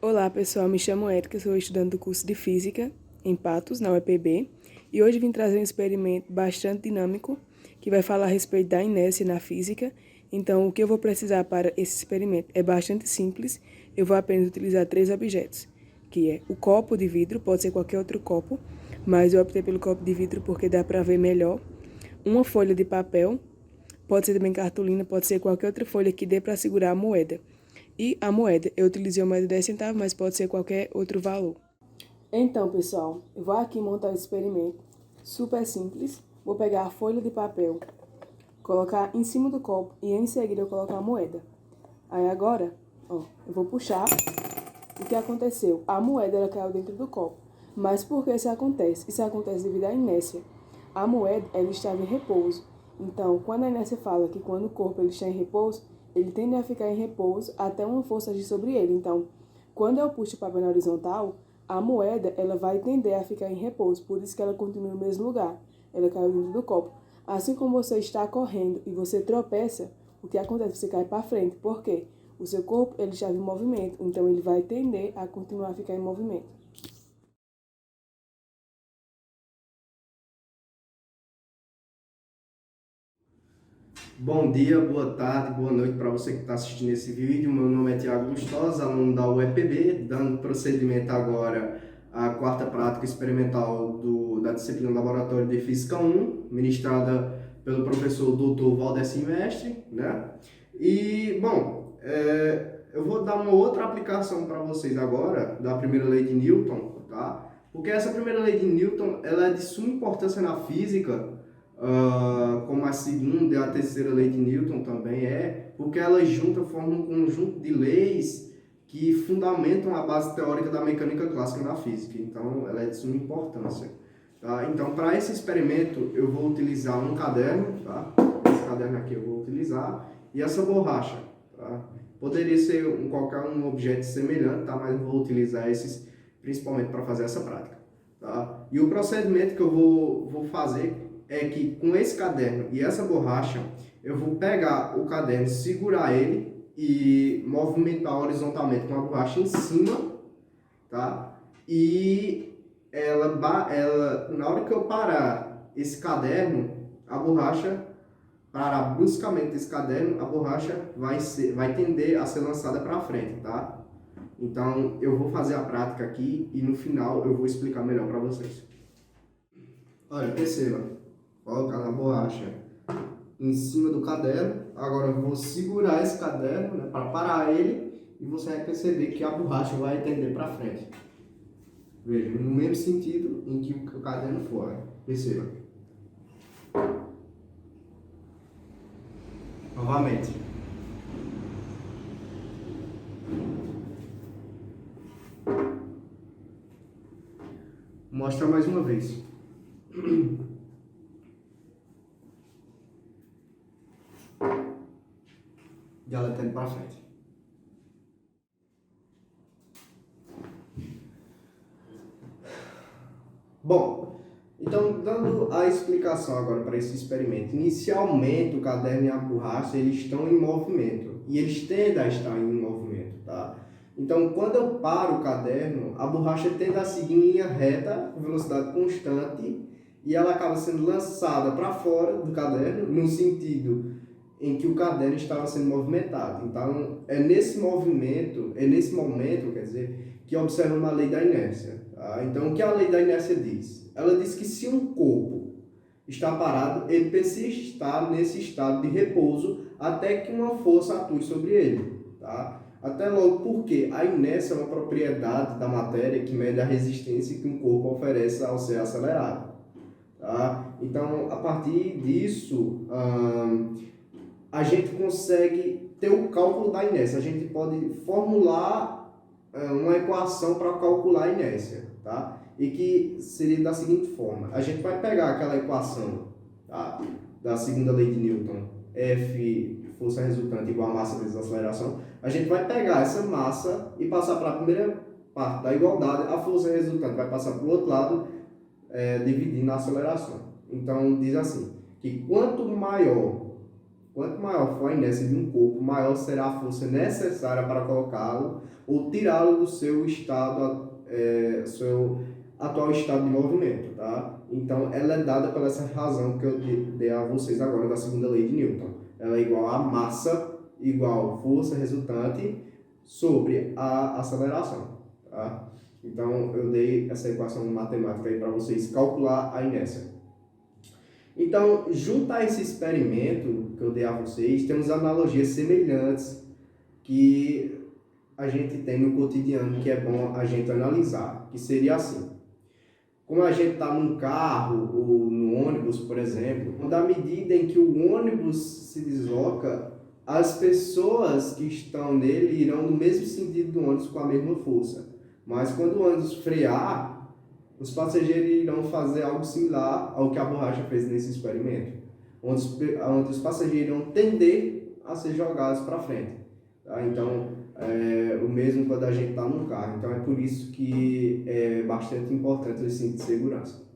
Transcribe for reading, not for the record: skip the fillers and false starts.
Olá pessoal, me chamo Érica, sou estudante do curso de Física em Patos, na UEPB, e hoje vim trazer um experimento bastante dinâmico que vai falar a respeito da inércia na física. Então, o que eu vou precisar para esse experimento é bastante simples. Eu vou apenas utilizar três objetos, que é o copo de vidro, pode ser qualquer outro copo, mas eu optei pelo copo de vidro porque dá para ver melhor. Uma folha de papel, pode ser também cartolina, pode ser qualquer outra folha que dê para segurar a moeda. E a moeda, eu utilizei uma moeda de 10 centavos, mas pode ser qualquer outro valor. Então, pessoal, eu vou aqui montar o experimento, super simples. Vou pegar a folha de papel, colocar em cima do copo e em seguida eu colocar a moeda. Aí agora, ó, eu vou puxar. O que aconteceu? A moeda ela caiu dentro do copo. Mas por que isso acontece? Isso acontece devido à inércia. A moeda ela estava em repouso. Então, quando a inércia fala que quando o corpo ele está em repouso, ele tende a ficar em repouso até uma força agir sobre ele. Então, quando eu puxo o papel na horizontal, a moeda ela vai tender a ficar em repouso. Por isso que ela continua no mesmo lugar. Ela caiu dentro do copo. Assim como você está correndo e você tropeça, o que acontece? Você cai para frente. Por quê? O seu corpo ele estava em movimento, então ele vai tender a continuar a ficar em movimento. Bom dia, boa tarde, boa noite para você que está assistindo esse vídeo. Meu nome é Tiago Lustosa, aluno da UEPB, dando prosseguimento agora à quarta prática experimental da disciplina Laboratório de Física 1, ministrada pelo professor Dr. Valdeci Mestre, né? E, bom, eu vou dar uma outra aplicação para vocês agora, da primeira lei de Newton, tá? Porque essa primeira lei de Newton, ela é de suma importância na física, como a segunda e a terceira lei de Newton também porque elas juntas formam um conjunto de leis que fundamentam a base teórica da mecânica clássica na física. Então, ela é de suma importância. Tá? Então, para esse experimento, eu vou utilizar um caderno, tá? Esse caderno aqui eu vou utilizar, e essa borracha. Tá? Poderia ser qualquer um objeto semelhante, tá? Mas eu vou utilizar esses principalmente para fazer essa prática. Tá? E o procedimento que eu vou fazer é que com esse caderno e essa borracha, eu vou pegar o caderno, segurar ele e movimentar horizontalmente com a borracha em cima, tá? E na hora que eu parar esse caderno, a borracha parar bruscamente esse caderno, a borracha vai tender a ser lançada para frente, tá? Então, eu vou fazer a prática aqui e no final eu vou explicar melhor para vocês. Olha, perceba, colocar na borracha em cima do caderno. Agora eu vou segurar esse caderno, né, para parar ele, e você vai perceber que a borracha vai tender para frente. Veja, no mesmo sentido em que o caderno for. Perceba. Novamente. Mostra mais uma vez. E ela tende para frente. Bom, então dando a explicação agora para esse experimento. Inicialmente o caderno e a borracha eles estão em movimento e eles tendem a estar em movimento, tá? Então quando eu paro o caderno, a borracha tende a seguir em linha reta, com velocidade constante, e ela acaba sendo lançada para fora do caderno no sentido em que o caderno estava sendo movimentado. Então é nesse momento, quer dizer, que observamos a lei da inércia. Tá? Então, o que a lei da inércia diz? Ela diz que se um corpo está parado, ele precisa estar nesse estado de repouso até que uma força atue sobre ele. Tá? Até logo, porque a inércia é uma propriedade da matéria que mede a resistência que um corpo oferece ao ser acelerado. Tá? Então, a partir disso, a gente consegue ter o cálculo da inércia. A gente pode formular uma equação para calcular a inércia, tá? E que seria da seguinte forma: a gente vai pegar aquela equação, tá, da segunda lei de Newton, F força resultante igual a massa vezes a aceleração. A gente vai pegar essa massa e passar para a primeira parte da igualdade, a força resultante vai passar para o outro lado, dividindo a aceleração. Então diz assim, que quanto Quanto maior for a inércia de um corpo, maior será a força necessária para colocá-lo ou tirá-lo do seu estado, seu atual estado de movimento, tá? Então, ela é dada por essa razão que eu dei a vocês agora da segunda lei de Newton. Ela é igual a massa igual força resultante sobre a aceleração, tá? Então, eu dei essa equação matemática aí para vocês calcular a inércia. Então, junto a esse experimento que eu dei a vocês, temos analogias semelhantes que a gente tem no cotidiano que é bom a gente analisar, que seria assim. Como a gente está num carro ou no ônibus, por exemplo, da medida em que o ônibus se desloca, as pessoas que estão nele irão no mesmo sentido do ônibus com a mesma força. Mas quando o ônibus frear, os passageiros irão fazer algo similar ao que a borracha fez nesse experimento, onde os passageiros irão tender a ser jogados para frente. Tá? Então, o mesmo quando a gente está no carro. Então, é por isso que é bastante importante o cinto de segurança.